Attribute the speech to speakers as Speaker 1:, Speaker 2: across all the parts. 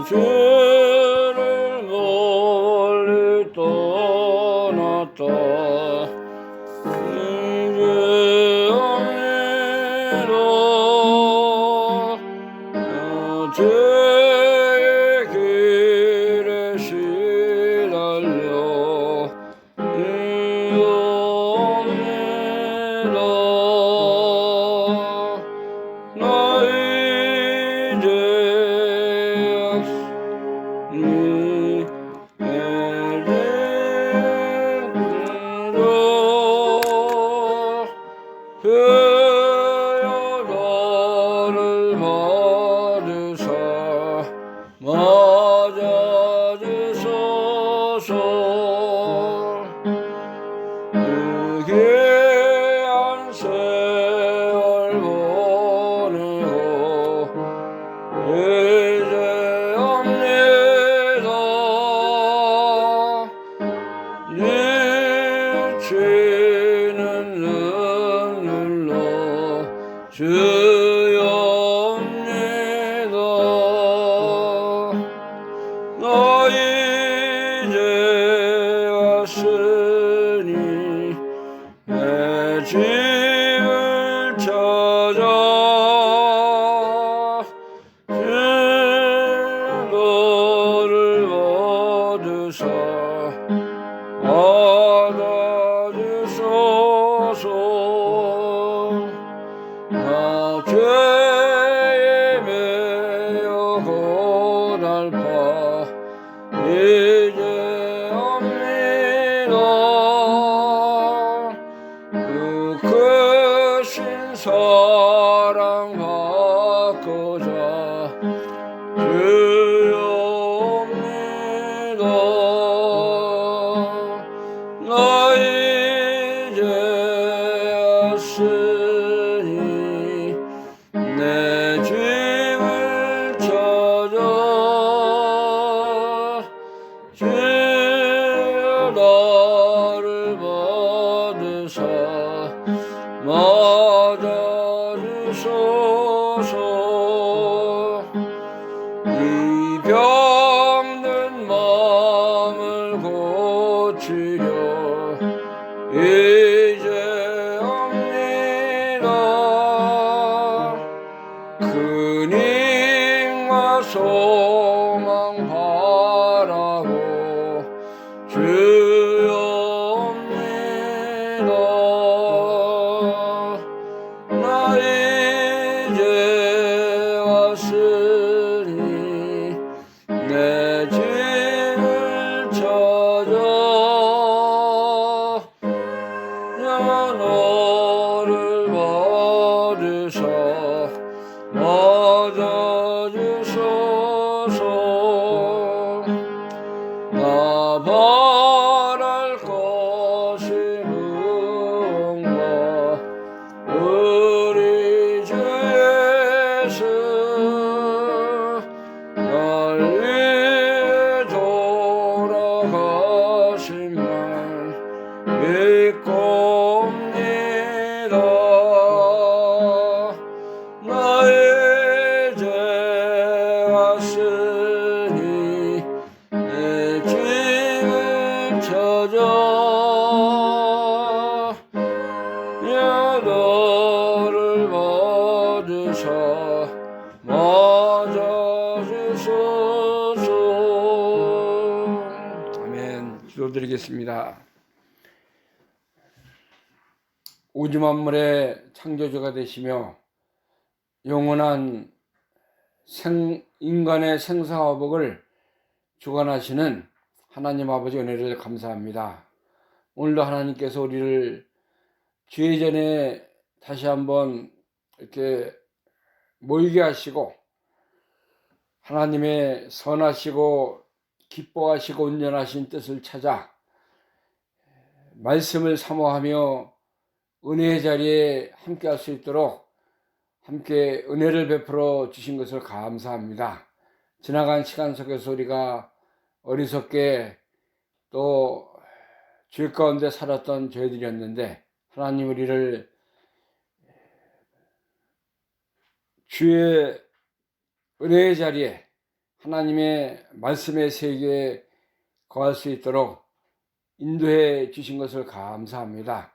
Speaker 1: 주를 멀리 떠났다. 죄의 길에 시달려 이옵니다. 나 이제 나를 받으사 맞아주소서. 귀한 세월 보내고 이제 옵니다. 지치는 눈물로 주옵니다. 나 이제 왔으니 내 집을 찾아 너를 받으사 받아주소서. 나 죄에 매여 고달파 이제 옵니다. 그 크신 사랑 받고자 주옵니다. 나 이제 왔으니 내 집을 찾아 주여 나를 받으사 맞아주소서. 이 병든 마음을 고치려 이제 옵니다. 큰 힘과 소망 바라고 주여 옵니다. 나 이제 왔으니 내 집을 찾아 너를 받으사 맞아주소서. 나 바랄 것이 무언가 우리 주 예수 날 위해 돌아가신 날 믿고옵니다. 나 이제 왔으니 내 집을 찾아 너를 받으사 맞아주소서. 아멘. 기도드리겠습니다. 우주 만물의 창조주가 되시며 영원한 인간의 생사화복을 주관하시는 하나님 아버지 은혜를 감사합니다. 오늘도 하나님께서 우리를 주의 전에 다시 한번 이렇게 모이게 하시고 하나님의 선하시고 기뻐하시고 온전하신 뜻을 찾아 말씀을 사모하며 은혜의 자리에 함께 할 수 있도록 함께 은혜를 베풀어 주신 것을 감사합니다. 지나간 시간 속에서 우리가 어리석게 또 죄 가운데 살았던 저희들이었는데 하나님 우리를 주의 은혜의 자리에 하나님의 말씀의 세계에 거할 수 있도록 인도해 주신 것을 감사합니다.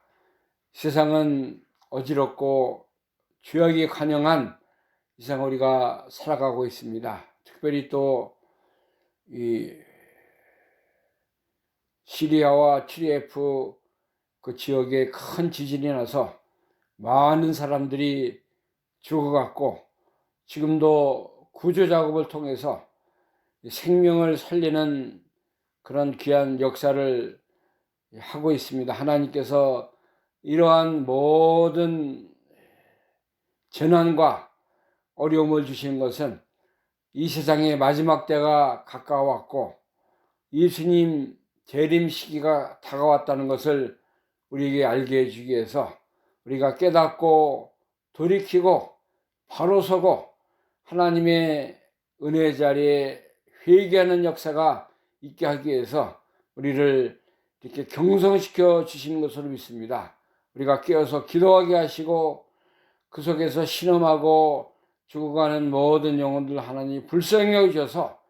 Speaker 1: 세상은 어지럽고 죄악이 관영한 이 세상 우리가 살아가고 있습니다. 특별히 또 이 시리아와 TF 그 지역에 큰 지진이 나서 많은 사람들이 죽어갔고, 지금도 구조 작업을 통해서 생명을 살리는 그런 귀한 역사를 하고 있습니다. 하나님께서 이러한 모든 재난과 어려움을 주신 것은 이 세상의 마지막 때가 가까워왔고 예수님 재림 시기가 다가왔다는 것을 우리에게 알게 해주기 위해서 우리가 깨닫고 돌이키고 바로 서고 하나님의 은혜 자리에 회개하는 역사가 있게 하기 위해서 우리를 이렇게 경성시켜 주시는 것으로 믿습니다. 우리가 깨어서 기도하게 하시고 그 속에서 신음하고 죽어가는 모든 영혼들 하나님 불쌍히 여기셔서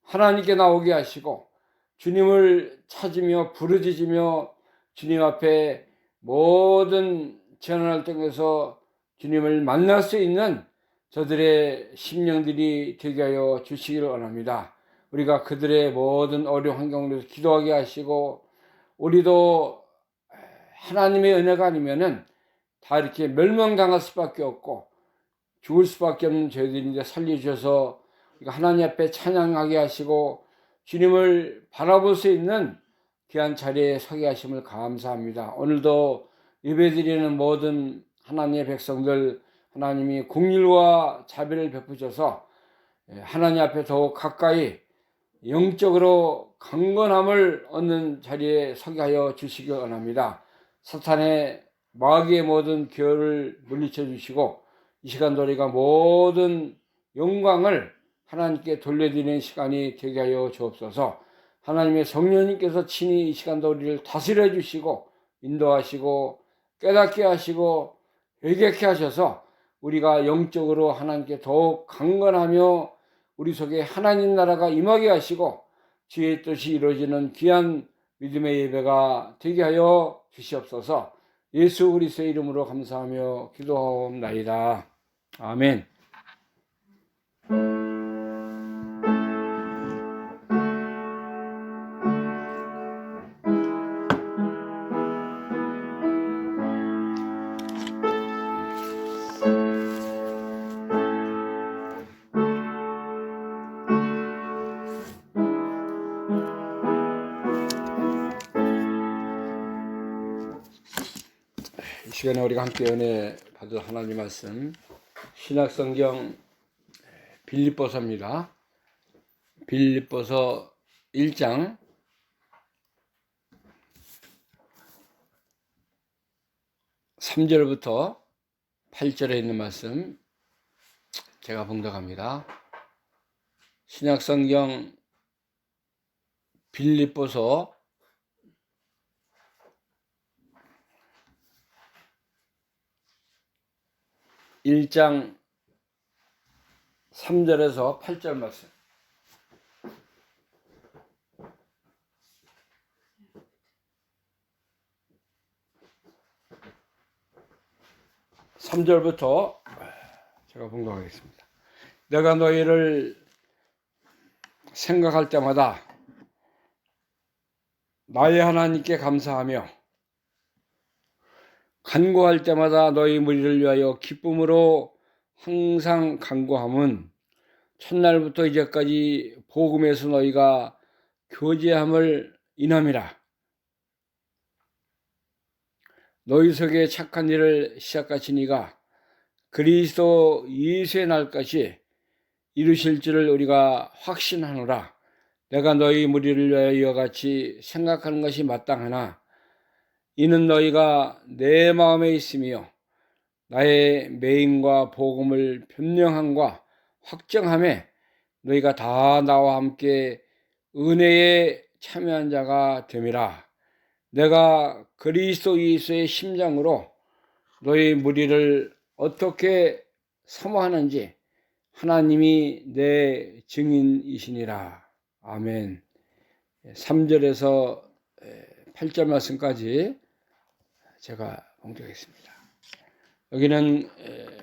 Speaker 1: 하나님께 나오게 하시고 주님을 찾으며 부르짖으며 주님 앞에 모든 재난을 통해서 주님을 만날 수 있는 저들의 심령들이 되게 하여 주시기를 원합니다. 우리가 그들의 모든 어려운 환경으로 기도하게 하시고 우리도 하나님의 은혜가 아니면은 다 이렇게 멸망당할 수밖에 없고 죽을 수밖에 없는 저희들인데 살려주셔서 하나님 앞에 찬양하게 하시고 주님을 바라볼 수 있는 귀한 자리에 서게 하심을 감사합니다. 오늘도 예배드리는 모든 하나님의 백성들 하나님이 긍휼과 자비를 베푸셔서 하나님 앞에 더욱 가까이 영적으로 강건함을 얻는 자리에 서게 하여 주시기 원합니다. 사탄의 마귀의 모든 기회를 물리쳐 주시고 이 시간도 우리가 모든 영광을 하나님께 돌려드리는 시간이 되게 하여 주옵소서. 하나님의 성령님께서 친히 이 시간도 우리를 다스려 주시고 인도하시고 깨닫게 하시고 회개케 하셔서 우리가 영적으로 하나님께 더욱 강건하며 우리 속에 하나님 나라가 임하게 하시고 주의 뜻이 이루어지는 귀한 믿음의 예배가 되게 하여 주시옵소서. 예수 그리스도의 이름으로 감사하며 기도하옵나이다. 아멘. 이 시간에 우리가 함께 은혜 받을 하나님 말씀 신약성경 빌립보서입니다. 빌립보서 1장 3절부터 8절에 있는 말씀 제가 봉독합니다. 신약성경 빌립보서 1장 3절에서 8절 말씀. (3절부터) 제가 봉독하겠습니다. 내가 너희를 생각할 때마다 나의 하나님께 감사하며 간구할 때마다 너희 무리를 위하여 기쁨으로 항상 간구함은 첫날부터 이제까지 복음에서 너희가 교제함을 인함이라. 너희 속에 착한 일을 시작하신 이가 그리스도 예수의 날까지 이루실 줄을 우리가 확신하노라. 내가 너희 무리를 위하여 이와 같이 생각하는 것이 마땅하나 이는 너희가 내 마음에 있으며 나의 매임과 복음을 변명함과 확정함에 너희가 다 나와 함께 은혜에 참여한 자가 됨이라. 내가 그리스도 예수의 심장으로 너희 무리를 어떻게 사모하는지 하나님이 내 증인이시니라. 아멘. 3절에서 8절 말씀까지 제가 봉독하겠습니다. 여기는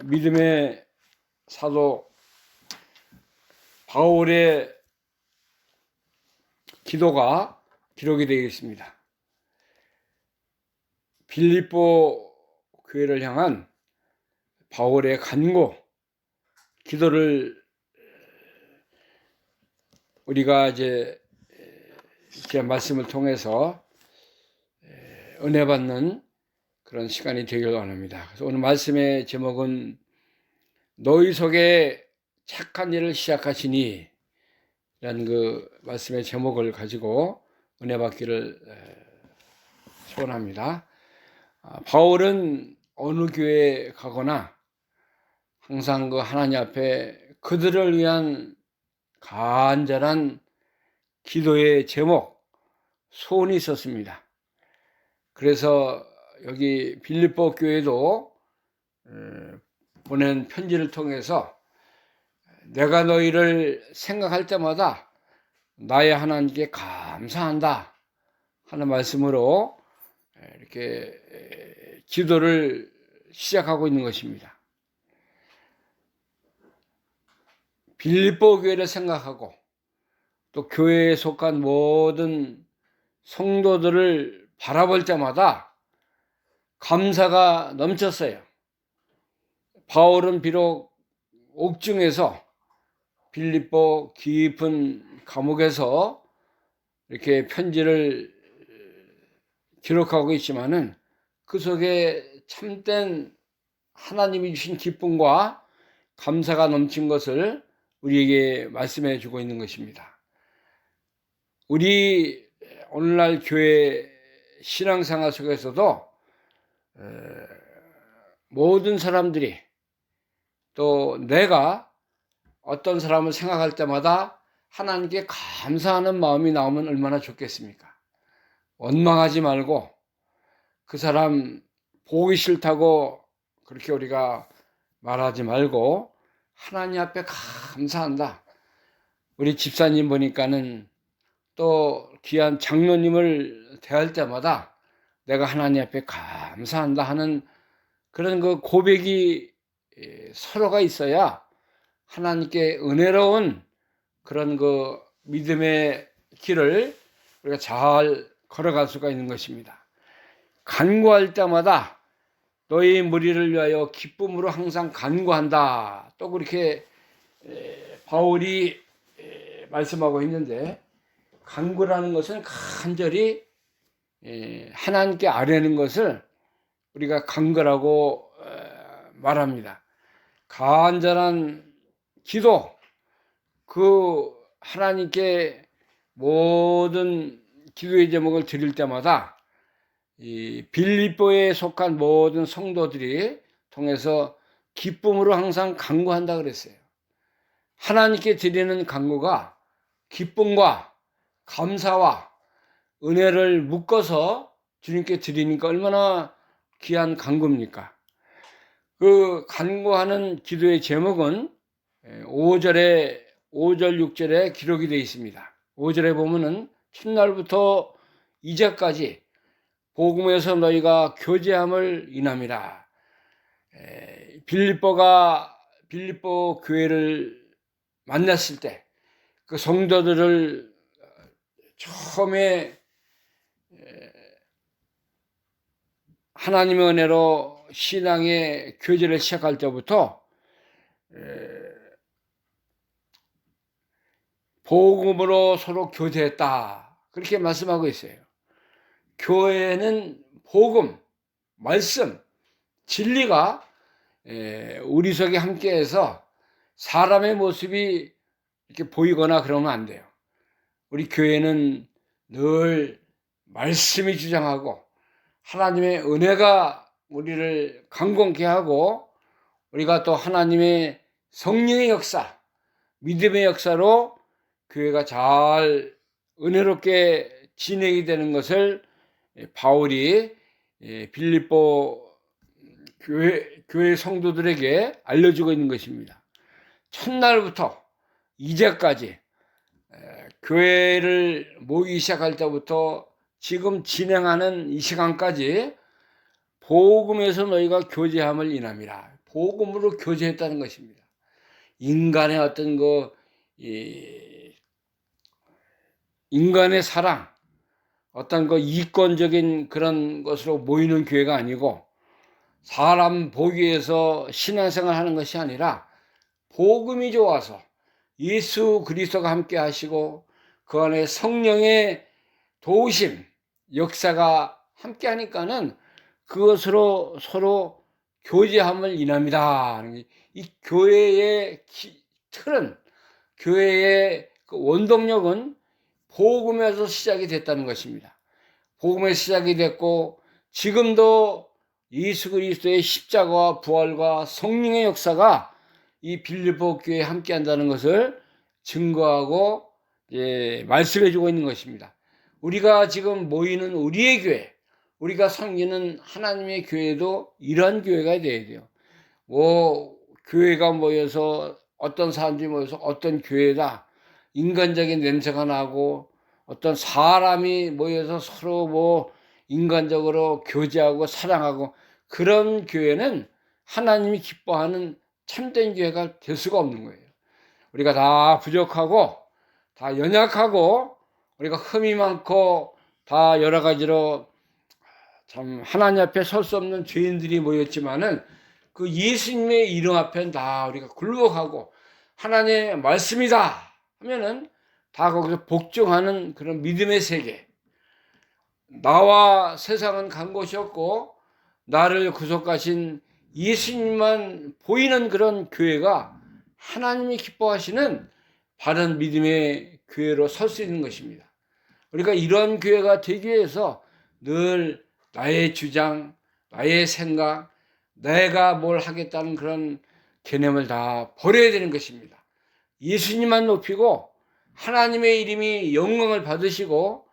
Speaker 1: 믿음의 사도 바울의 기도가 기록이 되어 있습니다. 빌립보 교회를 향한 바울의 간구, 기도를 우리가 이제 말씀을 통해서 은혜 받는 그런 시간이 되길 원합니다. 그래서 오늘 말씀의 제목은 너희 속에 착한 일을 시작하시니 라는 그 말씀의 제목을 가지고 은혜 받기를 소원합니다. 바울은 어느 교회에 가거나 항상 그 하나님 앞에 그들을 위한 간절한 기도의 제목, 소원이 있었습니다. 그래서 여기 빌립보 교회도 보낸 편지를 통해서 내가 너희를 생각할 때마다 나의 하나님께 감사한다 하는 말씀으로 이렇게 기도를 시작하고 있는 것입니다. 빌립보 교회를 생각하고 또 교회에 속한 모든 성도들을 바라볼 때마다 감사가 넘쳤어요. 바울은 비록 옥중에서 빌립보 깊은 감옥에서 이렇게 편지를 기록하고 있지만은 그 속에 참된 하나님이 주신 기쁨과 감사가 넘친 것을 우리에게 말씀해 주고 있는 것입니다. 우리 오늘날 교회 신앙생활 속에서도 모든 사람들이 또 내가 어떤 사람을 생각할 때마다 하나님께 감사하는 마음이 나오면 얼마나 좋겠습니까? 원망하지 말고 그 사람 보기 싫다고 그렇게 우리가 말하지 말고 하나님 앞에 감사한다. 우리 집사님 보니까는 또 귀한 장로님을 대할 때마다 내가 하나님 앞에 감사한다 하는 그런 그 고백이 서로가 있어야 하나님께 은혜로운 그런 그 믿음의 길을 우리가 잘 걸어갈 수가 있는 것입니다. 간구할 때마다 너희 무리를 위하여 기쁨으로 항상 간구한다. 또 그렇게 바울이 말씀하고 있는데 간구라는 것은 간절히 하나님께 아뢰는 것을 우리가 간구라고 말합니다. 간절한 기도, 그 하나님께 모든 기도의 제목을 드릴 때마다 이 빌립보에 속한 모든 성도들이 통해서 기쁨으로 항상 간구한다 그랬어요. 하나님께 드리는 간구가 기쁨과 감사와 은혜를 묶어서 주님께 드리니까 얼마나 귀한 간구입니까? 그 간구하는 기도의 제목은 5절, 6절에 기록이 되어 있습니다. 5절에 보면은 첫날부터 2절까지 복음에서 너희가 교제함을 인함이라. 빌립보 교회를 만났을 때 그 성도들을 처음에 하나님의 은혜로 신앙의 교제를 시작할 때부터 복음으로 서로 교제했다. 그렇게 말씀하고 있어요. 교회는 복음, 말씀, 진리가 우리 속에 함께해서 사람의 모습이 이렇게 보이거나 그러면 안 돼요. 우리 교회는 늘 말씀이 주장하고 하나님의 은혜가 우리를 강건케 하고 우리가 또 하나님의 성령의 역사, 믿음의 역사로 교회가 잘 은혜롭게 진행이 되는 것을 바울이 빌립보 교회 성도들에게 알려주고 있는 것입니다. 첫날부터 이제까지 교회를 모이기 시작할 때부터 지금 진행하는 이 시간까지 복음에서 너희가 교제함을 인함이라. 복음으로 교제했다는 것입니다. 인간의 어떤 인간의 사랑, 어떤 이권적인 그런 것으로 모이는 교회가 아니고 사람 보기 위해서 신앙생활 하는 것이 아니라 복음이 좋아서 예수 그리스도가 함께 하시고 그 안에 성령의 도우심, 역사가 함께 하니까는 그것으로 서로 교제함을 인합니다. 이 교회의 틀은, 교회의 원동력은 복음에서 시작이 됐다는 것입니다. 복음에서 시작이 됐고 지금도 예수 그리스도의 십자가와 부활과 성령의 역사가 이 빌립보 교회에 함께 한다는 것을 증거하고 말씀해 주고 있는 것입니다. 우리가 지금 모이는 우리의 교회, 우리가 섬기는 하나님의 교회도 이런 교회가 되어야 돼요. 교회가 모여서 어떤 사람들이 모여서 어떤 교회다, 인간적인 냄새가 나고 어떤 사람이 모여서 서로 인간적으로 교제하고 사랑하고 그런 교회는 하나님이 기뻐하는 참된 교회가 될 수가 없는 거예요. 우리가 다 부족하고 다 연약하고 우리가 흠이 많고 다 여러 가지로 참 하나님 앞에 설 수 없는 죄인들이 모였지만은 그 예수님의 이름 앞엔 다 우리가 굴복하고 하나님의 말씀이다 하면은 다 거기서 복종하는 그런 믿음의 세계. 나와 세상은 간 곳이 없고 나를 구속하신 예수님만 보이는 그런 교회가 하나님이 기뻐하시는 바른 믿음의 교회로 설 수 있는 것입니다. 우리가 이런 교회가 되기 위해서 늘 나의 주장, 나의 생각, 내가 뭘 하겠다는 그런 개념을 다 버려야 되는 것입니다. 예수님만 높이고 하나님의 이름이 영광을 받으시고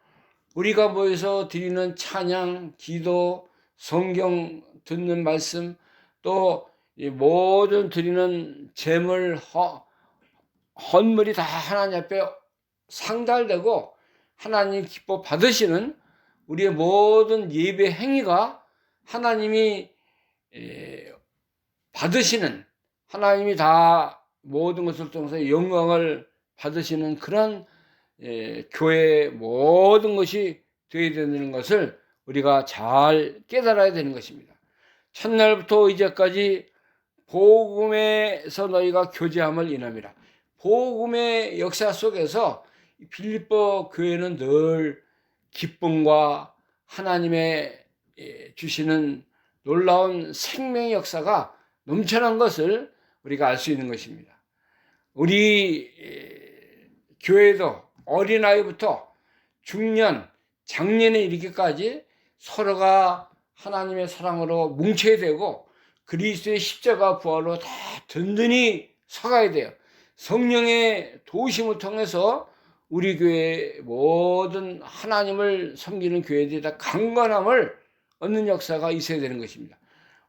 Speaker 1: 우리가 모여서 드리는 찬양, 기도, 성경 듣는 말씀, 또 모든 드리는 제물, 헌물이 다 하나님 앞에 상달되고 하나님 기뻐 받으시는 우리의 모든 예배 행위가 하나님이 받으시는, 하나님이 다 모든 것을 통해서 영광을 받으시는 그런 교회의 모든 것이 되어야 되는 것을 우리가 잘 깨달아야 되는 것입니다. 첫날부터 이제까지 복음에서 너희가 교제함을 인함이라. 복음의 역사 속에서 빌립보 교회는 늘 기쁨과 하나님의 주시는 놀라운 생명의 역사가 넘쳐난 것을 우리가 알 수 있는 것입니다. 우리 교회도 어린아이부터 중년, 장년에 이르기까지 서로가 하나님의 사랑으로 뭉쳐야 되고 그리스도의 십자가 부활로 다 든든히 서가야 돼요. 성령의 도우심을 통해서 우리 교회의 모든 하나님을 섬기는 교회들이 다 강건함을 얻는 역사가 있어야 되는 것입니다.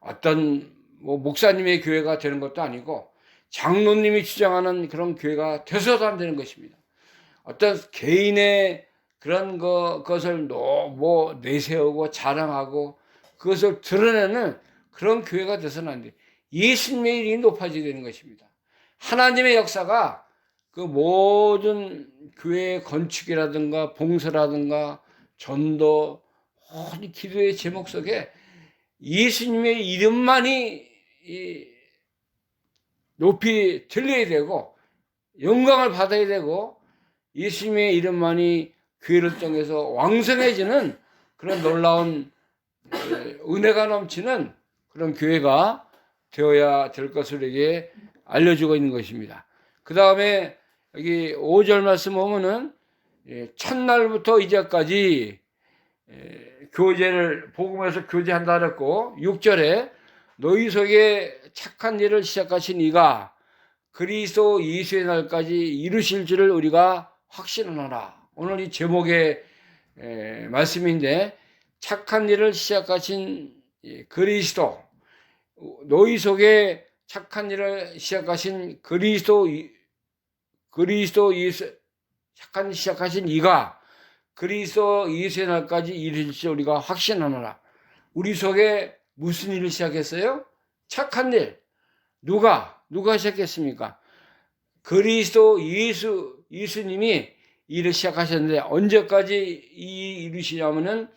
Speaker 1: 어떤 목사님의 교회가 되는 것도 아니고 장로님이 주장하는 그런 교회가 돼서도 안 되는 것입니다. 어떤 개인의 그런 것을 내세우고 자랑하고 그것을 드러내는 그런 교회가 돼서는 안 돼요. 예수님의 이름이 높아져야 되는 것입니다. 하나님의 역사가 그 모든 교회의 건축이라든가 봉사라든가 전도, 모든 기도의 제목 속에 예수님의 이름만이 높이 들려야 되고 영광을 받아야 되고 예수님의 이름만이 교회를 통해서 왕성해지는 그런 놀라운 은혜가 넘치는 그런 교회가 되어야 될 것을 우리에게 알려주고 있는 것입니다. 그 다음에 여기 5절 말씀 보면은 첫날부터 이제까지 교제를 복음에서 교제한다 그랬고 6절에 너희 속에 착한 일을 시작하신 이가 그리스도 예수의 날까지 이루실 줄을 우리가 확신하노라. 오늘 이 제목의 말씀인데 착한 일을 시작하신 그리스도, 너희 속에 착한 일을 시작하신 그리스도 예수, 착한 일 시작하신 이가 그리스도 예수의 날까지 이르실 우리가 확신하노라. 우리 속에 무슨 일을 시작했어요? 착한 일. 누가 시작했습니까? 그리스도 예수님이 일을 시작하셨는데, 언제까지 이루시냐면은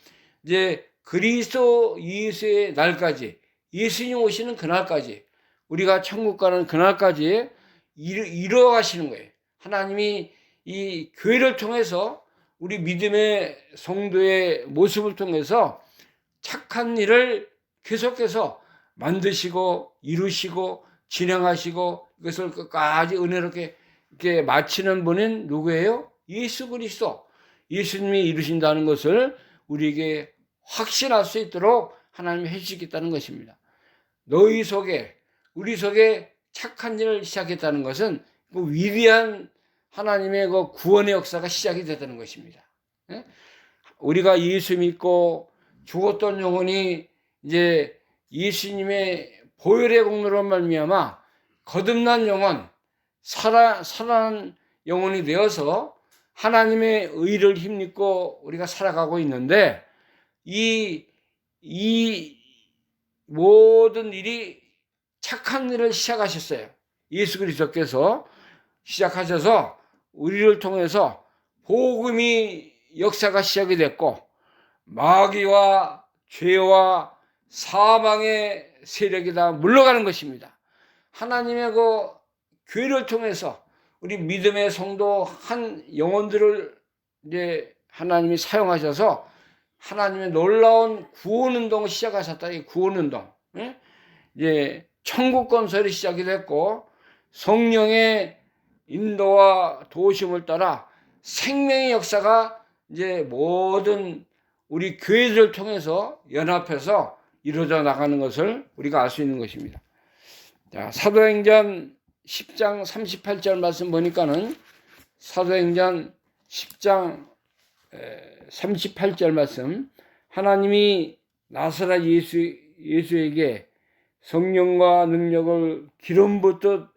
Speaker 1: 이제 그리스도 예수의 날까지, 예수님 오시는 그날까지, 우리가 천국 가는 그날까지 이루어가시는 거예요. 하나님이 이 교회를 통해서, 우리 믿음의 성도의 모습을 통해서 착한 일을 계속해서 만드시고 이루시고 진행하시고, 이것을 끝까지 은혜롭게 이렇게 마치는 분은 누구예요? 예수 그리스도. 예수님이 이루신다는 것을 우리에게 확신할 수 있도록 하나님이 해주시겠다는 것입니다. 너희 속에, 우리 속에 착한 일을 시작했다는 것은 그 위대한 하나님의 그 구원의 역사가 시작이 됐다는 것입니다. 우리가 예수 믿고 죽었던 영혼이 이제 예수님의 보혈의 공로로 말미암아 거듭난 영혼, 살아난 영혼이 되어서 하나님의 의를 힘입고 우리가 살아가고 있는데, 이 모든 일이 착한 일을 시작하셨어요. 예수 그리스도께서 시작하셔서 우리를 통해서 복음이 역사가 시작이 됐고, 마귀와 죄와 사망의 세력이 다 물러가는 것입니다. 하나님의 그 교회를 통해서 우리 믿음의 성도 한 영혼들을 이제 하나님이 사용하셔서 하나님의 놀라운 구원 운동을 시작하셨다. 이 구원 운동. 이제 천국 건설이 시작이 됐고, 성령의 인도와 도우심을 따라 생명의 역사가 이제 모든 우리 교회들을 통해서 연합해서 이루어져 나가는 것을 우리가 알 수 있는 것입니다. 자, 사도행전 10장 38절 말씀 보니까는, 사도행전 10장 38절 말씀, 하나님이 나사렛 예수에게 성령과 능력을 기름 붓듯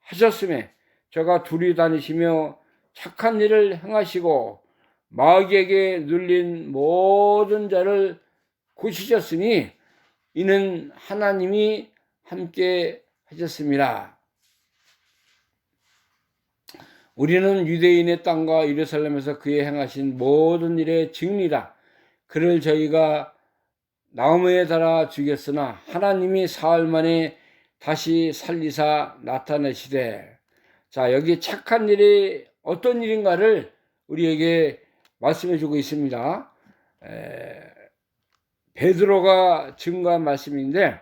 Speaker 1: 하셨음에 저가 둘이 다니시며 착한 일을 행하시고 마귀에게 눌린 모든 자를 고치셨으니 이는 하나님이 함께 하셨습니다. 우리는 유대인의 땅과 예루살렘에서 그의 행하신 모든 일의 증리라. 그를 저희가 나무에 달아 죽였으나 하나님이 사흘 만에 다시 살리사 나타내시되. 자, 여기 착한 일이 어떤 일인가를 우리에게 말씀해 주고 있습니다. 베드로가 증거한 말씀인데,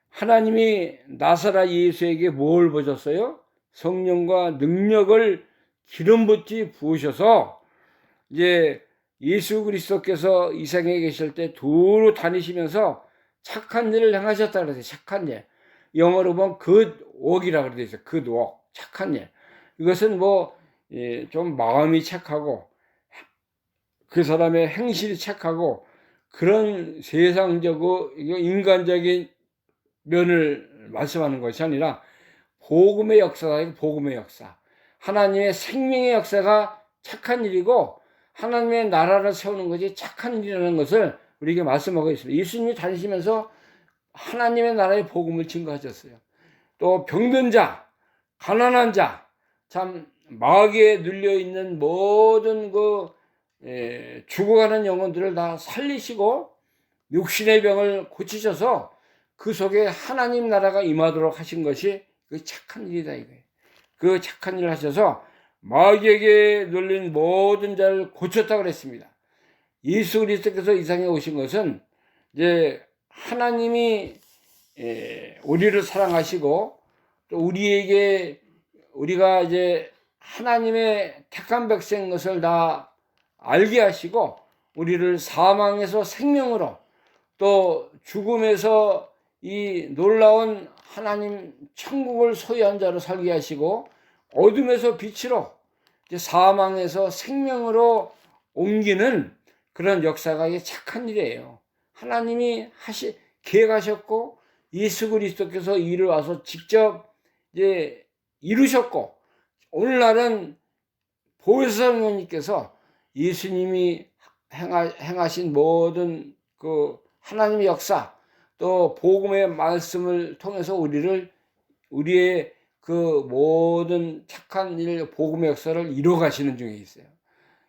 Speaker 1: 하나님이 나사렛 예수에게 뭘 보셨어요? 성령과 능력을 기름 붓지 부으셔서, 이제 예수 그리스도께서 이 세상에 계실 때 두루 다니시면서 착한 일을 행하셨다 그랬어요. 착한 일. 영어로 보면 good work이라고 그러죠. good work. 착한 일. 이것은 좀 마음이 착하고 그 사람의 행실이 착하고 그런 세상적이고 인간적인 면을 말씀하는 것이 아니라 복음의 역사다. 복음의 역사. 하나님의 생명의 역사가 착한 일이고 하나님의 나라를 세우는 것이 착한 일이라는 것을 우리에게 말씀하고 있습니다. 예수님이 다니시면서 하나님의 나라의 복음을 증거하셨어요. 또 병든 자, 가난한 자, 참 마귀에 눌려있는 모든 죽어가는 영혼들을 다 살리시고 육신의 병을 고치셔서 그 속에 하나님 나라가 임하도록 하신 것이 그 착한 일이다 이거예요. 그 착한 일을 하셔서 마귀에게 눌린 모든 자를 고쳤다고 그랬습니다. 예수 그리스도께서 이 세상에 오신 것은 이제 하나님이 우리를 사랑하시고 또 우리가 이제 하나님의 택한 백성인 것을 다 알게 하시고 우리를 사망에서 생명으로 또 죽음에서 이 놀라운 하나님 천국을 소유한 자로 살게 하시고 어둠에서 빛으로 이제 사망에서 생명으로 옮기는 그런 역사가 이게 착한 일이에요. 하나님이 계획하셨고 예수 그리스도께서 이를 와서 직접 이제 이루셨고, 오늘날은 보혜사 성령님께서 예수님이 행하신 모든 그 하나님의 역사, 또 복음의 말씀을 통해서 우리의 그 모든 착한 일, 복음의 역사를 이루어 가시는 중에 있어요.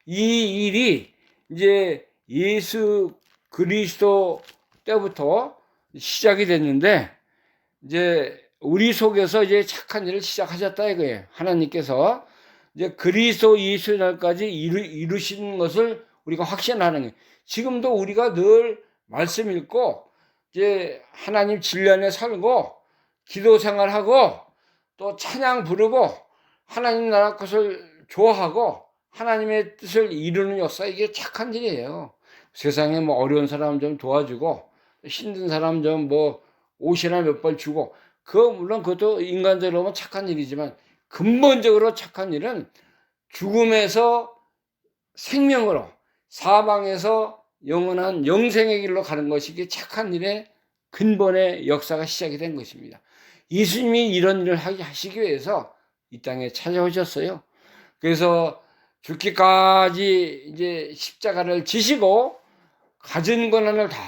Speaker 1: 이 일이 이제 예수 그리스도 때부터 시작이 됐는데, 이제 우리 속에서 이제 착한 일을 시작하셨다 이거예요. 하나님께서 이제 그리스도 예수의 날까지 이루시는 것을 우리가 확신하는 거예요. 지금도 우리가 늘 말씀 읽고 이제 하나님 진리 안에 살고 기도 생활하고 또 찬양 부르고 하나님 나라 것을 좋아하고 하나님의 뜻을 이루는 역사, 이게 착한 일이에요. 세상에 뭐 어려운 사람 좀 도와주고 힘든 사람 좀 뭐 옷이나 몇 벌 주고, 물론 그것도 인간적으로 보면 착한 일이지만 근본적으로 착한 일은 죽음에서 생명으로, 사망에서 영원한 영생의 길로 가는 것이 이게 착한 일의 근본의 역사가 시작이 된 것입니다. 예수님이 이런 일을 하시기 위해서 이 땅에 찾아오셨어요. 그래서 죽기까지 이제 십자가를 지시고 가진 권한을 다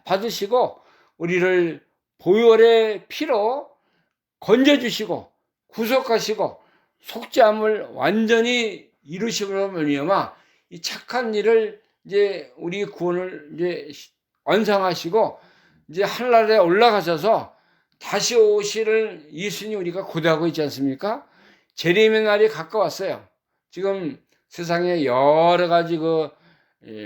Speaker 1: 받으시고 우리를 보혈의 피로 건져주시고 구속하시고 속죄함을 완전히 이루심으로 말미암아 이 착한 일을 이제 우리 구원을 이제 완성하시고 이제 하늘나라에 올라가셔서 다시 오시를 예수님 우리가 고대하고 있지 않습니까? 재림의 날이 가까웠어요. 지금 세상에 여러 가지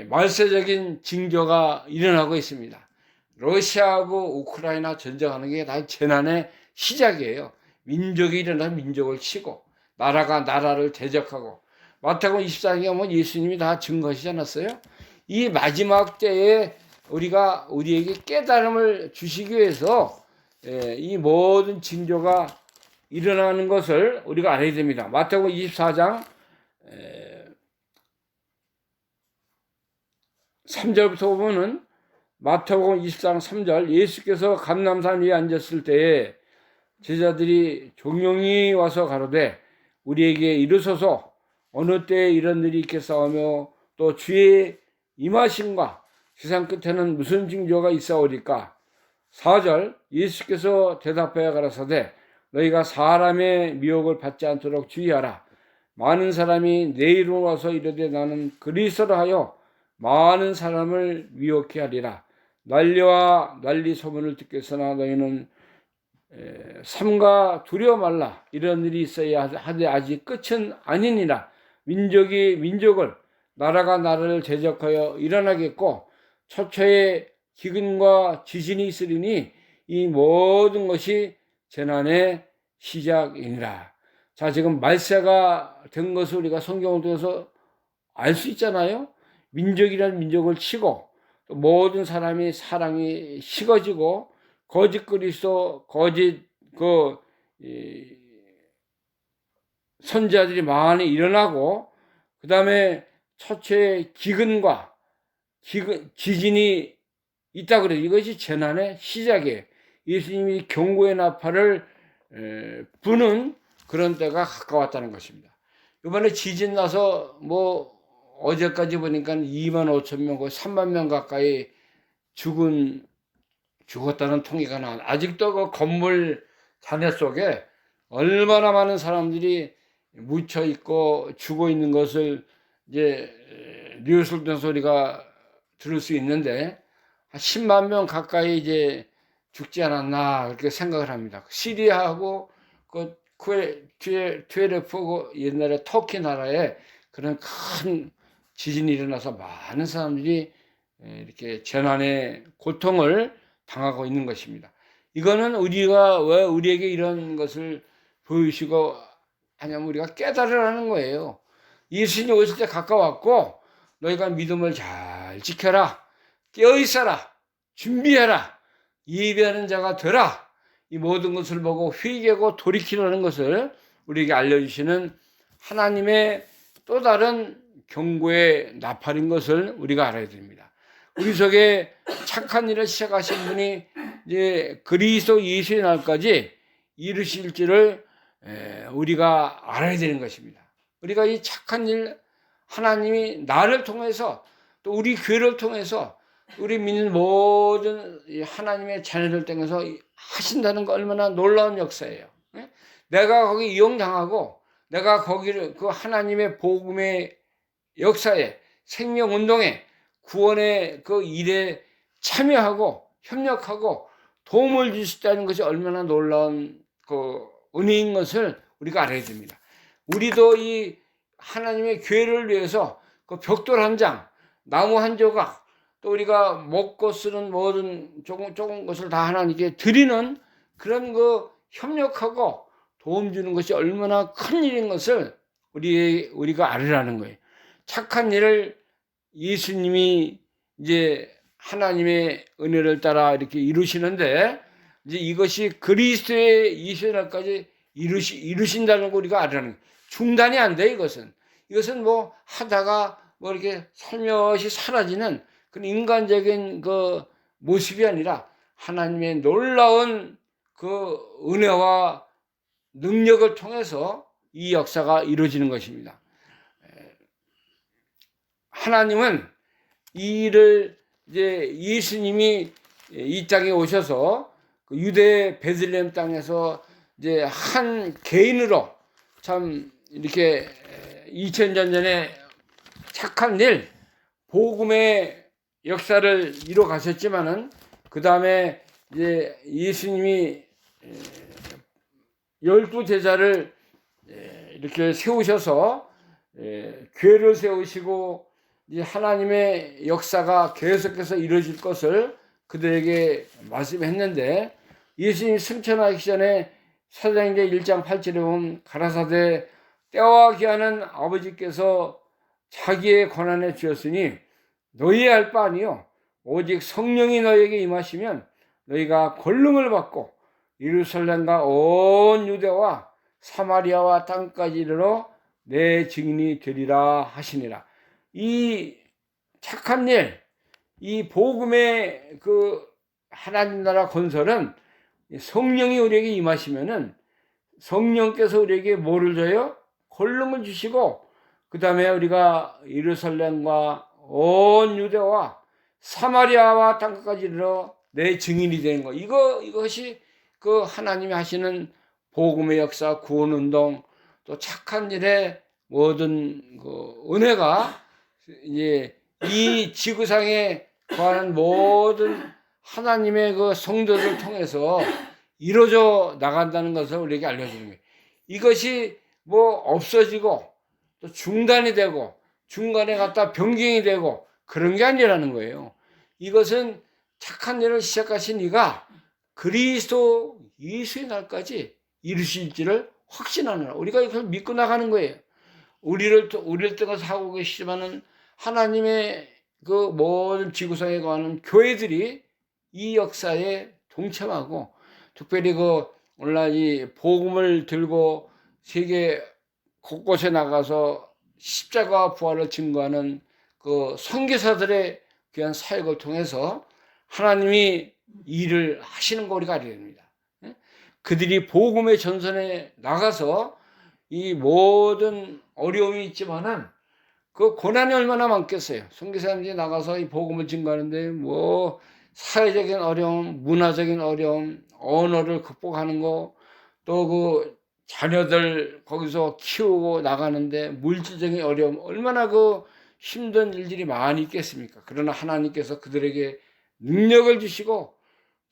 Speaker 1: 말세적인 징조가 일어나고 있습니다. 러시아하고 우크라이나 전쟁하는 게 다 재난의 시작이에요. 민족이 일어나 민족을 치고 나라가 나라를 대적하고, 마태복음 24장에 보면 예수님이 다 증거하시지 않았어요? 이 마지막 때에 우리에게 깨달음을 주시기 위해서 이 모든 징조가 일어나는 것을 우리가 알아야 됩니다. 마태복음 24장 3절부터 보면은, 마태복음 24장 3절, 예수께서 감람산 위에 앉았을 때에 제자들이 종용이 와서 가로되 우리에게 이르소서 어느 때에 이런 일이 있겠사오며 또 주의 임하심과 세상 끝에는 무슨 징조가 있사오리까? 4절, 예수께서 대답하여 가라사대 너희가 사람의 미혹을 받지 않도록 주의하라. 많은 사람이 내 이름으로 와서 이르되 나는 그리스도라 하여 많은 사람을 미혹해 하리라. 난리와 난리 소문을 듣겠으나 너희는 삼가 두려워 말라. 이런 일이 있어야 하되 아직 끝은 아니니라. 민족이 민족을, 나라가 나라를 대적하여 일어나겠고 초초에 기근과 지진이 있으리니 이 모든 것이 재난의 시작이니라. 자, 지금 말세가 된 것을 우리가 성경을 통해서 알 수 있잖아요. 민족이라는 민족을 치고 또 모든 사랑이 식어지고 거짓 그리스도, 거짓 선지자들이 많이 일어나고, 그 다음에 초초에 기근과 지진이 있다 그래요. 이것이 재난의 시작이에요. 예수님이 경고의 나팔을 부는 그런 때가 가까웠다는 것입니다. 이번에 지진 나서 어제까지 보니까 2만 5천 명, 3만 명 가까이 죽었다는 통계가 나와. 아직도 그 건물 잔해 속에 얼마나 많은 사람들이 묻혀 있고 죽어 있는 것을 이제 뉴스를 통해서 우리가 들을 수 있는데, 한 10만 명 가까이 이제 죽지 않았나 그렇게 생각을 합니다. 시리아하고 트웨르프 옛날에 터키 나라에 그런 큰 지진이 일어나서 많은 사람들이 이렇게 재난의 고통을 당하고 있는 것입니다. 이거는 우리가 왜 우리에게 이런 것을 보여주시고 하냐면 우리가 깨달으라는 거예요. 예수님이 오실 때 가까웠고 너희가 믿음을 잘 지켜라. 깨어있어라. 준비해라. 예배하는 자가 되라. 이 모든 것을 보고 회개하고 돌이키라는 것을 우리에게 알려주시는 하나님의 또 다른 경고의 나팔인 것을 우리가 알아야 됩니다. 우리 속에 착한 일을 시작하신 분이 이제 그리스도 예수의 날까지 이루실 줄을 우리가 알아야 되는 것입니다. 우리가 이 착한 일, 하나님이 나를 통해서 또 우리 교회를 통해서 우리 믿는 모든 하나님의 자녀들 통해서 하신다는 거 얼마나 놀라운 역사예요. 내가 거기 이용당하고 내가 거기를 그 하나님의 복음의 역사에 생명운동에 구원의 그 일에 참여하고 협력하고 도움을 줄 수 있다는 것이 얼마나 놀라운 그 은혜인 것을 우리가 알아야 됩니다. 우리도 이 하나님의 교회를 위해서 그 벽돌 한 장, 나무 한 조각, 또 우리가 먹고 쓰는 모든 조금 것을 다 하나님께 드리는 그런 그 협력하고 도움 주는 것이 얼마나 큰 일인 것을 우리가 알으라는 거예요. 착한 일을 예수님이 이제 하나님의 은혜를 따라 이렇게 이루시는데, 이제 이것이 그리스도의 예수의 날까지 이루신다는 거 우리가 알아는 거예요. 중단이 안 돼, 이것은. 이것은 뭐 하다가 뭐 이렇게 살며시 사라지는 그런 인간적인 그 모습이 아니라 하나님의 놀라운 그 은혜와 능력을 통해서 이 역사가 이루어지는 것입니다. 하나님은 이 일을 이제 예수님이 이 땅에 오셔서 그 유대 베들레헴 땅에서 이제 한 개인으로 참 이렇게 2000년 전에 착한 일, 복음의 역사를 이뤄 가셨지만은 그 다음에 이제 예수님이 12 제자를 이렇게 세우셔서 교회를 세우시고 이제 하나님의 역사가 계속해서 이루어질 것을 그들에게 말씀했는데, 예수님이 승천하기 전에 사도행전 1장 8절에 보면 가라사대 때와 기한은 아버지께서 자기의 권한에 주었으니 너희의 할 바 아니요 오직 성령이 너희에게 임하시면 너희가 권능을 받고 예루살렘과 온 유대와 사마리아와 땅까지 이르러 내 증인이 되리라 하시니라. 이 착한 일, 이 복음의 그 하나님 나라 건설은 성령이 우리에게 임하시면은 성령께서 우리에게 뭐를 줘요? 권능을 주시고, 그 다음에 우리가 예루살렘과 온 유대와 사마리아와 땅까지 이르러 내 증인이 되는 거. 이것이 그 하나님이 하시는 복음의 역사, 구원 운동, 또 착한 일의 모든 그 은혜가 이제 이 지구상에 거하는 모든 하나님의 그 성도들을 통해서 이루어져 나간다는 것을 우리에게 알려주는 거예요. 이것이 뭐 없어지고 또 중단이 되고 중간에 갔다 변경이 되고 그런 게 아니라는 거예요. 이것은 착한 일을 시작하신 이가 그리스도 예수의 날까지 이루실지를 확신하느라 우리가 이걸 믿고 나가는 거예요. 우리를 통해서 하고 계시지만은 하나님의 그 모든 지구상에 거하는 교회들이 이 역사에 동참하고, 특별히 그 오늘날 이 복음을 들고 세계 곳곳에 나가서 십자가 부활을 증거하는 그 선교사들의 귀한 사역을 통해서 하나님이 일을 하시는 거 우리가 알아야 됩니다. 그들이 복음의 전선에 나가서 이 모든 어려움이 있지만은 그 고난이 얼마나 많겠어요. 선교사님들이 나가서 이 복음을 증거하는데 뭐 사회적인 어려움, 문화적인 어려움, 언어를 극복하는 거, 또 그 자녀들 거기서 키우고 나가는데 물질적인 어려움, 얼마나 그 힘든 일들이 많이 있겠습니까? 그러나 하나님께서 그들에게 능력을 주시고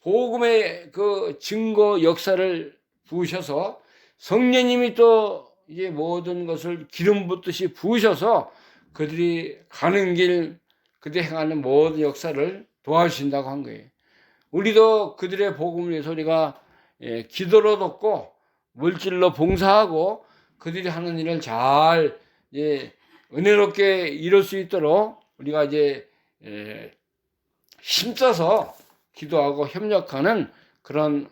Speaker 1: 복음의 그 증거 역사를 부으셔서 성령님이 또 이제 모든 것을 기름 붓듯이 부으셔서 그들이 가는 길, 그들이 행하는 모든 역사를 도와주신다고 한 거예요. 우리도 그들의 복음을 위해서 우리가 기도로 돕고 물질로 봉사하고 그들이 하는 일을 잘 은혜롭게 이룰 수 있도록 우리가 이제 힘써서 기도하고 협력하는 그런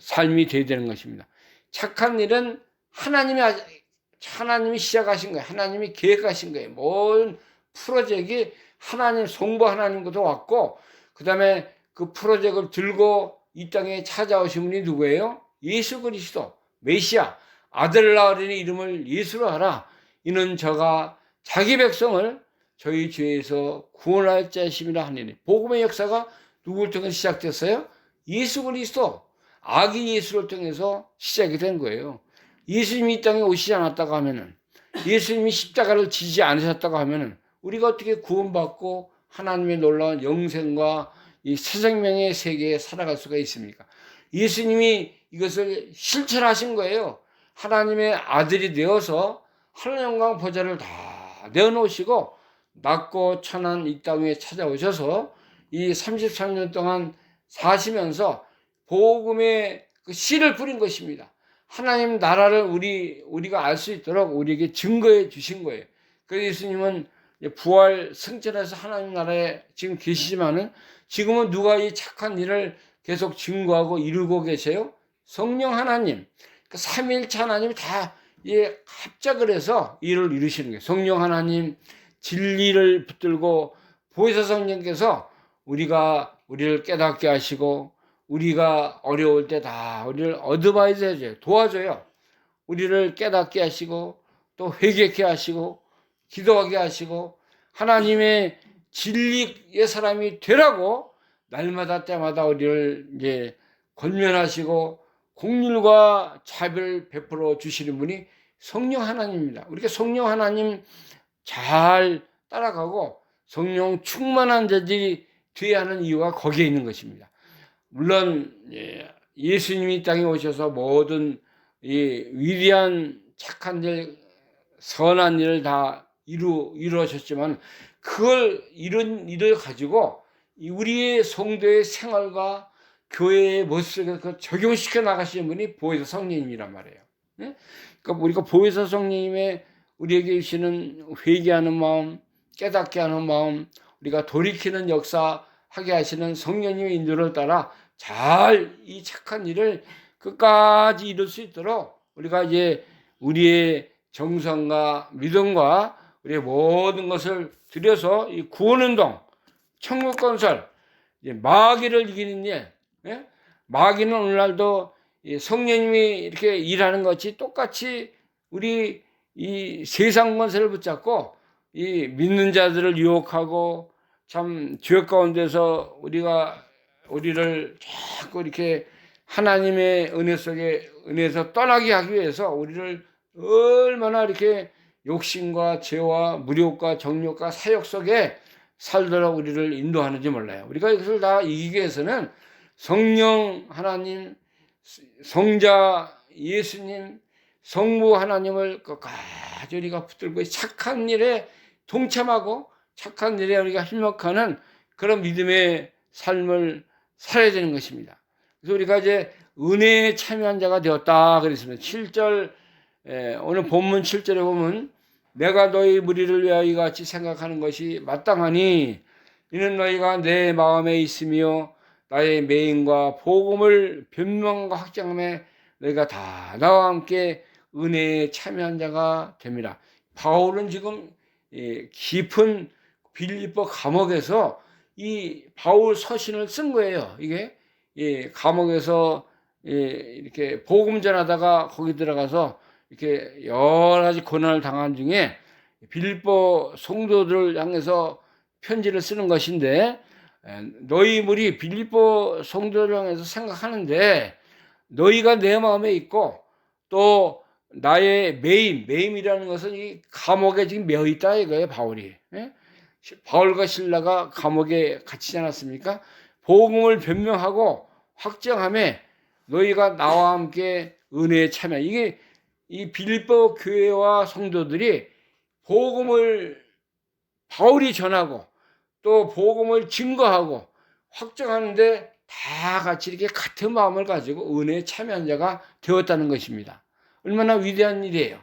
Speaker 1: 삶이 되어야 되는 것입니다. 착한 일은 하나님이 시작하신 거예요. 하나님이 계획하신 거예요. 모든 프로젝트가 하나님, 성부 하나님부터 왔고, 그 다음에 그 프로젝트를 들고 이 땅에 찾아오신 분이 누구예요? 예수 그리스도, 메시아, 아들 낳으리니 이름을 예수로 하라. 이는 저가 자기 백성을 저희 죄에서 구원할 자심이라 하니니. 복음의 역사가 누구를 통해서 시작됐어요? 예수 그리스도, 아기 예수를 통해서 시작이 된 거예요. 예수님이 이 땅에 오시지 않았다고 하면은, 예수님이 십자가를 지지 않으셨다고 하면은 우리가 어떻게 구원받고 하나님의 놀라운 영생과 이 새 생명의 세계에 살아갈 수가 있습니까? 예수님이 이것을 실천하신 거예요. 하나님의 아들이 되어서 하늘 영광 보좌를 다 내어놓으시고 낮고 천한 이 땅에 찾아오셔서 이 33년 동안 사시면서 복음의 그 씨를 뿌린 것입니다. 하나님 나라를 우리가 알 수 있도록 우리에게 증거해 주신 거예요. 그래서 예수님은 부활 승천해서 하나님 나라에 지금 계시지만은 지금은 누가 이 착한 일을 계속 증거하고 이루고 계세요? 성령 하나님, 그 삼위일체 하나님이 다 합작을 해서 일을 이루시는 거예요. 성령 하나님 진리를 붙들고 보혜사 성령께서 우리를 깨닫게 하시고 우리가 어려울 때 다 우리를 어드바이스 해줘요. 도와줘요. 우리를 깨닫게 하시고 또 회개케 하시고 기도하게 하시고 하나님의 진리의 사람이 되라고 날마다 때마다 우리를 이제 권면하시고 공률과 자비를 베풀어 주시는 분이 성령 하나님입니다. 우리가 성령 하나님 잘 따라가고 성령 충만한 자들이 되어야 하는 이유가 거기에 있는 것입니다. 물론 예수님이 이 땅에 오셔서 모든 이 위대한 착한 일, 선한 일을 다 이루어졌지만 그걸 이런 일을 가지고 우리의 성도의 생활과 교회의 모습에 적용시켜 나가시는 분이 보혜사 성령님이란 말이에요. 그러니까 우리가 보혜사 성령님의 우리에게 주시는 회개하는 마음, 깨닫게 하는 마음, 우리가 돌이키는 역사 하게 하시는 성령님의 인도를 따라 잘 이 착한 일을 끝까지 이룰 수 있도록 우리가 이제 우리의 정성과 믿음과 우리의 모든 것을 들여서 이 구원운동, 천국 건설, 마귀를 이기는 일, 마귀는 오늘날도 성령님이 이렇게 일하는 것이 똑같이 우리 이 세상 권세를 붙잡고 이 믿는 자들을 유혹하고 참 죄 가운데서 우리를 자꾸 이렇게 하나님의 은혜에서 떠나게 하기 위해서 우리를 얼마나 이렇게 욕심과 죄와 무력과 정욕과 사욕 속에 살도록 우리를 인도하는지 몰라요. 우리가 이것을 다 이기기 위해서는 성령 하나님, 성자 예수님, 성부 하나님을 끝까지 우리가 붙들고 착한 일에 동참하고 착한 일에 우리가 힘먹하는 그런 믿음의 삶을 살아야 되는 것입니다. 그래서 우리가 이제 은혜에 참여한 자가 되었다 그랬습니다. 7절, 오늘 본문 7절에 보면 내가 너희 무리를 위하여 이같이 생각하는 것이 마땅하니 이는 너희가 내 마음에 있으며 나의 매임과 복음을 변명과 확장함에 너희가 다 나와 함께 은혜에 참여한 자가 됩니다. 바울은 지금 깊은 빌립보 감옥에서 이 바울 서신을 쓴 거예요. 이게 감옥에서 이렇게 복음 전하다가 거기 들어가서 이렇게 여러 가지 고난을 당한 중에 빌립보 성도들을 향해서 편지를 쓰는 것인데 너희 무리 빌립보 성도들을 향해서 생각하는데 너희가 내 마음에 있고 또 나의 매임이라는 것은 이 감옥에 지금 매어 있다 이거예요. 바울이. 바울과 신라가 감옥에 갇히지 않았습니까? 복음을 변명하고 확정함에 너희가 나와 함께 은혜에 참여. 이게 이 빌립보 교회와 성도들이 복음을 바울이 전하고 또 복음을 증거하고 확정하는데 다 같이 이렇게 같은 마음을 가지고 은혜에 참여한 자가 되었다는 것입니다. 얼마나 위대한 일이에요.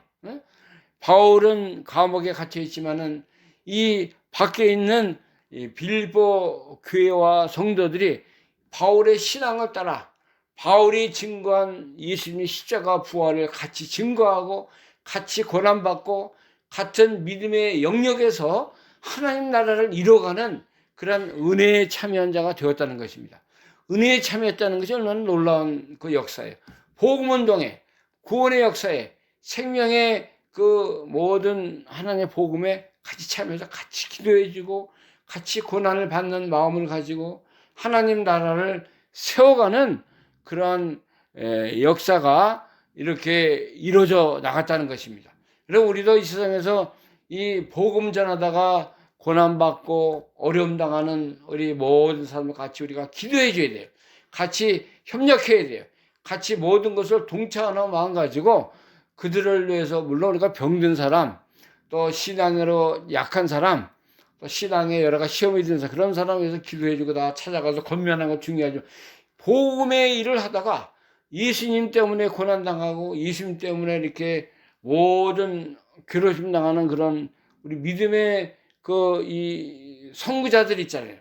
Speaker 1: 바울은 감옥에 갇혀 있지만은 이 밖에 있는 빌립보 교회와 성도들이 바울의 신앙을 따라 바울이 증거한 예수님의 십자가 부활을 같이 증거하고 같이 고난받고 같은 믿음의 영역에서 하나님 나라를 이뤄가는 그런 은혜에 참여한 자가 되었다는 것입니다. 은혜에 참여했다는 것이 얼마나 놀라운 그 역사예요. 복음운동에, 구원의 역사에, 생명의 그 모든 하나님의 복음에 같이 참여해서 같이 기도해주고 같이 고난을 받는 마음을 가지고 하나님 나라를 세워가는 그러한 역사가 이렇게 이루어져 나갔다는 것입니다. 그리고 우리도 이 세상에서 이 복음 전하다가 고난받고 어려움 당하는 우리 모든 사람과 같이 우리가 기도해 줘야 돼요. 같이 협력해야 돼요. 같이 모든 것을 동참하는 마음 가지고 그들을 위해서 물론 우리가 병든 사람, 또 신앙으로 약한 사람, 또 신앙에 여러 가지 시험이 든 사람, 그런 사람을 위해서 기도해 주고 다 찾아가서 권면하는 거 중요하죠. 복음의 일을 하다가 예수님 때문에 고난당하고 예수님 때문에 이렇게 모든 괴로움 당하는 그런 우리 믿음의 이 선구자들 있잖아요.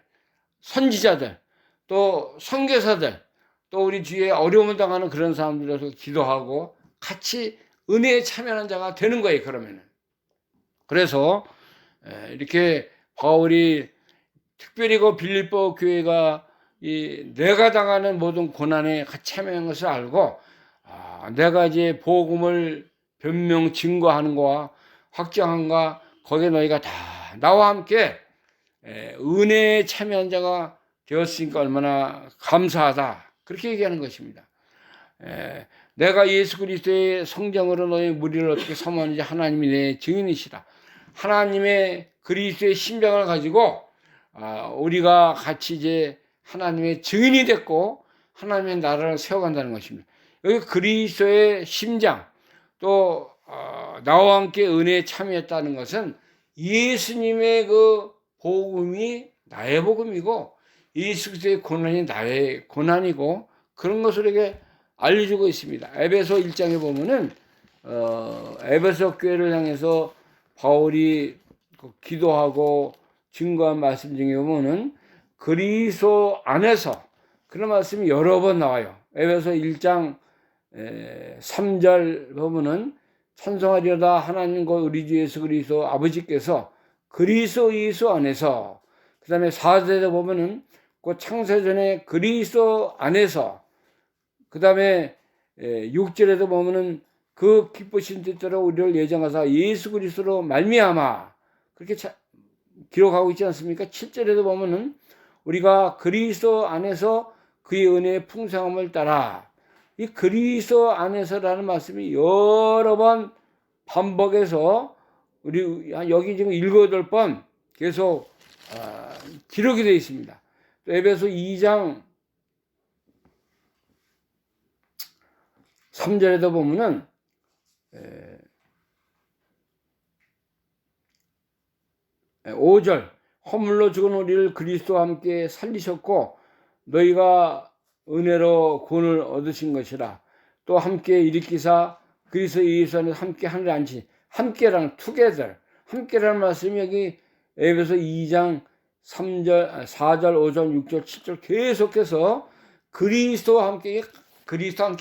Speaker 1: 선지자들, 또 선교사들, 또 우리 뒤에 어려움을 당하는 그런 사람들에서 기도하고 같이 은혜에 참여하는 자가 되는 거예요. 그러면은. 그래서 이렇게 바울이 특별히 그 빌립보 교회가 내가 당하는 모든 고난에 같이 참여하는 것을 알고 내가 이제 복음을 변명 증거하는 거와 확정한가 거기에 너희가 다 나와 함께 은혜에 참여한 자가 되었으니까 얼마나 감사하다 그렇게 얘기하는 것입니다. 내가 예수 그리스도의 성령으로 너희 무리를 어떻게 사모하는지 하나님이 내 증인이시라. 하나님의 그리스도의 심장을 가지고 우리가 같이 이제 하나님의 증인이 됐고 하나님의 나라를 세워간다는 것입니다. 여기 그리스도의 심장 또 나와 함께 은혜에 참여했다는 것은 예수님의 그 복음이 나의 복음이고 예수 그리스도의 고난이 나의 고난이고 그런 것을 이렇게 알려주고 있습니다. 에베소 1장에 보면은 에베소 교회를 향해서 바울이 기도하고 증거한 말씀 중에 보면은 그리스도 안에서 그런 말씀이 여러 번 나와요. 에베소 1장 3절 보면은 찬송하리로다 하나님과 우리 주 예수 그리스도 아버지께서 그리스도 예수 안에서 그 다음에 4절에 보면은 그 창세전에 그리스도 안에서 그 다음에 6절에도 보면은 그 기쁘신 뜻대로 우리를 예정하사 예수 그리스도로 말미암아 그렇게 기록하고 있지 않습니까? 7절에도 보면은 우리가 그리스도 안에서 그의 은혜의 풍성함을 따라 이 그리스도 안에서라는 말씀이 여러 번 반복해서 우리 여기 지금 7, 8번 계속 기록이 되어 있습니다. 또 에베소 2장 3절에도 보면은 5절 허물로 죽은 우리를 그리스도와 함께 살리셨고 너희가 은혜로 구원을 얻으신 것이라. 또 함께 일으키사 그리스도 예수 안에서 함께 하늘에 앉히 함께라는 together 함께라는 말씀이 여기 에베소 2장 3절 4절 5절 6절 7절 계속해서 그리스도와 함께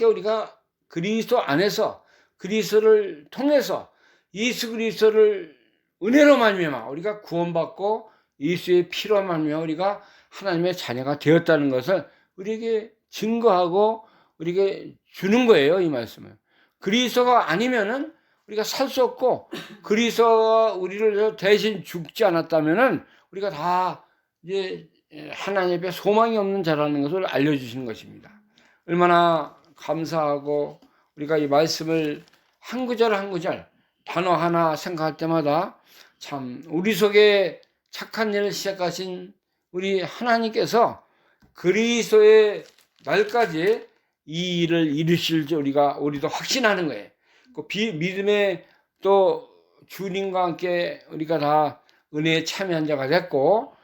Speaker 1: 우리가 그리스도 안에서 그리스도를 통해서 예수 그리스도를 은혜로 말미암아 우리가 구원받고 예수의 피로 말미암아 우리가 하나님의 자녀가 되었다는 것을 우리에게 증거하고 우리에게 주는 거예요. 이 말씀은. 그리스도가 아니면은 우리가 살 수 없고 그리스도가 우리를 대신 죽지 않았다면은 우리가 다 이제 하나님 앞에 소망이 없는 자라는 것을 알려주시는 것입니다. 얼마나 감사하고 우리가 이 말씀을 한 구절 한 구절 단어 하나 생각할 때마다 참 우리 속에 착한 일을 시작하신 우리 하나님께서 그리스도의 날까지 이 일을 이루실 줄 우리도 확신하는 거예요. 그 믿음의 또 주님과 함께 우리가 다 은혜에 참여한 자가 됐고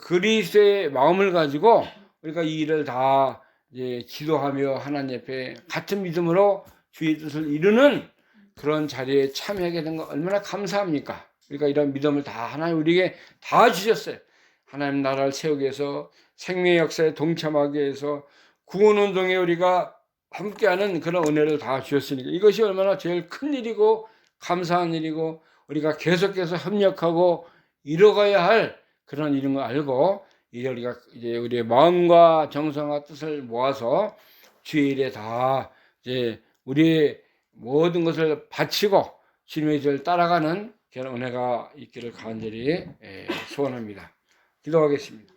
Speaker 1: 그리스도의 마음을 가지고 우리가 이 일을 다 이제 기도하며 하나님 앞에 같은 믿음으로 주의 뜻을 이루는 그런 자리에 참여하게 된 거 얼마나 감사합니까? 그러니까 이런 믿음을 다 하나님 우리에게 다 주셨어요. 하나님 나라를 세우기 위해서 생명의 역사에 동참하기 위해서 구원운동에 우리가 함께하는 그런 은혜를 다 주셨으니까 이것이 얼마나 제일 큰 일이고 감사한 일이고 우리가 계속해서 협력하고 이뤄가야 할 그런 일인 걸 알고 이제 우리가 이제 우리의 마음과 정성과 뜻을 모아서 주의 일에 다 이제 우리의 모든 것을 바치고 주님의 길을 따라가는 그런 은혜가 있기를 간절히 소원합니다. 기도하겠습니다.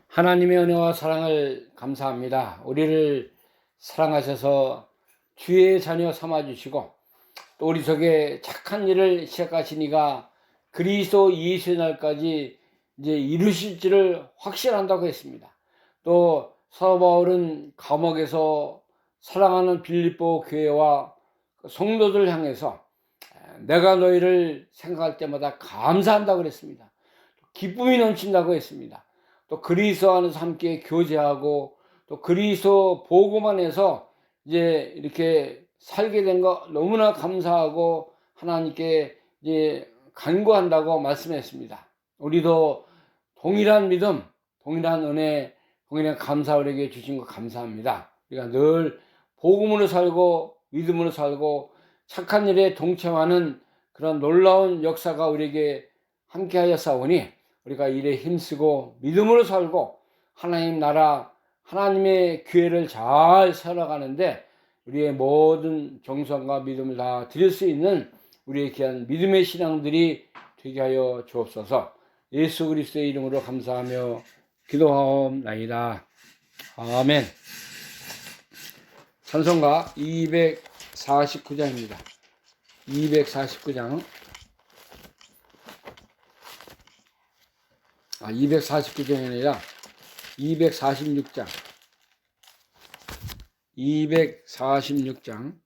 Speaker 1: 하나님의 은혜와 사랑을 감사합니다. 우리를 사랑하셔서 주의 자녀 삼아주시고 또 우리 속에 착한 일을 시작하신 이가 그리스도 예수의 날까지 이제 이루실 줄을 확신한다고 했습니다. 또 사도 바울은 감옥에서 사랑하는 빌립보 교회와 성도들을 향해서 내가 너희를 생각할 때마다 감사한다고 그랬습니다. 기쁨이 넘친다고 했습니다. 또 그리스도 안에서 함께 교제하고 또 그리스도 복음 안에서 이제 이렇게 살게 된 거 너무나 감사하고 하나님께 이제 간구한다고 말씀했습니다. 우리도 동일한 믿음, 동일한 은혜, 동일한 감사 우리에게 주신 것 감사합니다. 우리가 늘 복음으로 살고 믿음으로 살고 착한 일에 동참하는 그런 놀라운 역사가 우리에게 함께하여 싸우니 우리가 일에 힘쓰고 믿음으로 살고 하나님 나라 하나님의 교회를 잘 살아가는데 우리의 모든 정성과 믿음을 다 드릴 수 있는 우리의 귀한 믿음의 신앙들이 되게 하여 주옵소서. 예수 그리스도의 이름으로 감사하며 기도하옵나이다. 아멘. 찬송가 249장입니다. 249장. 249장이 아니라 246장. 246장.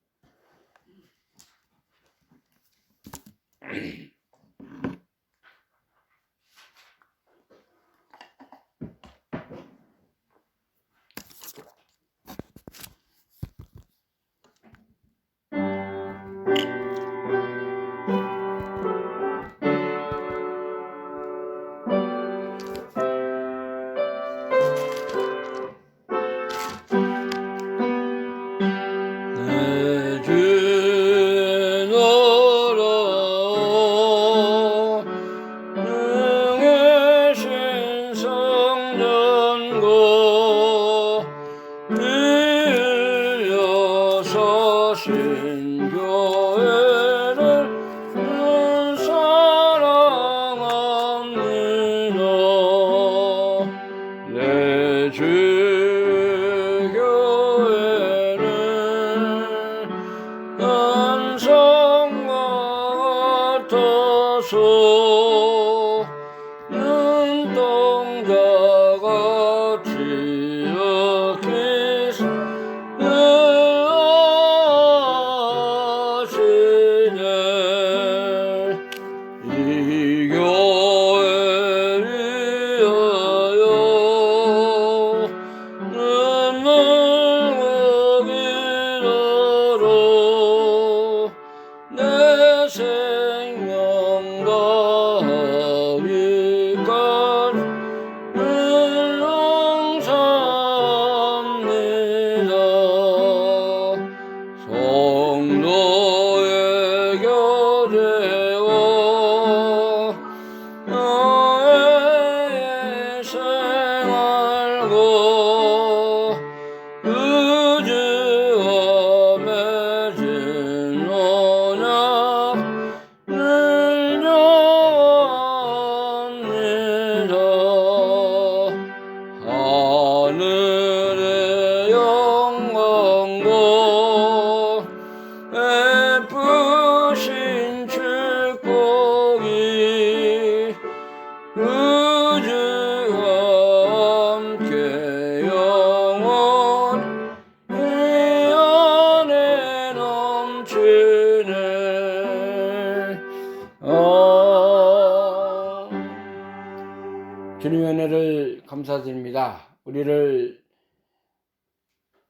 Speaker 1: 주님의 은혜를 감사드립니다. 우리를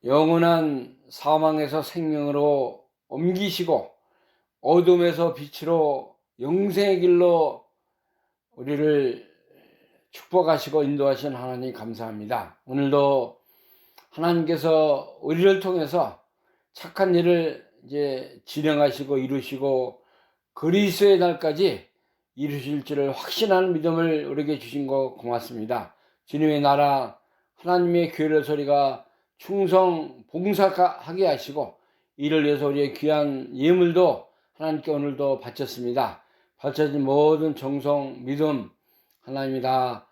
Speaker 1: 영원한 사망에서 생명으로 옮기시고 어둠에서 빛으로 영생의 길로 우리를 축복하시고 인도하신 하나님 감사합니다. 오늘도 하나님께서 우리를 통해서 착한 일을 이제 진행하시고 이루시고 그리스도의 날까지 이루실 줄을 확신하는 믿음을 우리에게 주신 거 고맙습니다. 주님의 나라 하나님의 교회의 소리가 충성 봉사하게 하시고 이를 위해서 우리의 귀한 예물도 하나님께 오늘도 바쳤습니다. 바쳐진 모든 정성 믿음 하나님이 다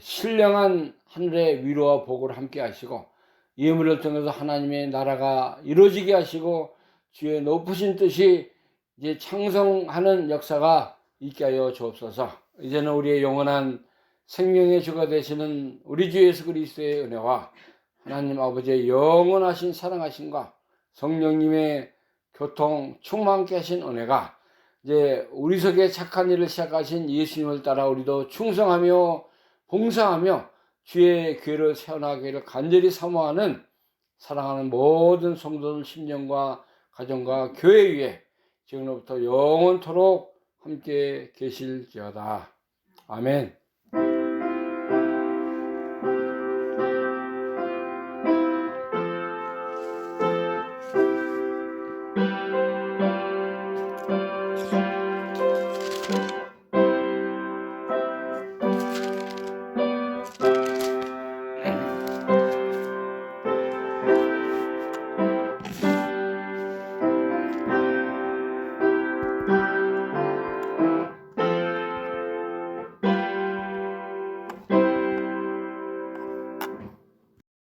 Speaker 1: 신령한 하늘의 위로와 복을 함께 하시고 예물을 통해서 하나님의 나라가 이루어지게 하시고 주의 높으신 뜻이 이제 창성하는 역사가 있게 하여 주옵소서. 이제는 우리의 영원한 생명의 주가 되시는 우리 주 예수 그리스도의 은혜와 하나님 아버지의 영원하신 사랑하심과 성령님의 교통 충만케 하신 은혜가 이제 우리 속에 착한 일을 시작하신 예수님을 따라 우리도 충성하며 봉사하며 주의 교회를 세워나가기를 간절히 사모하는 사랑하는 모든 성도들 심령과 가정과 교회 위에 지금부터 영원토록 함께 계실지어다. 아멘.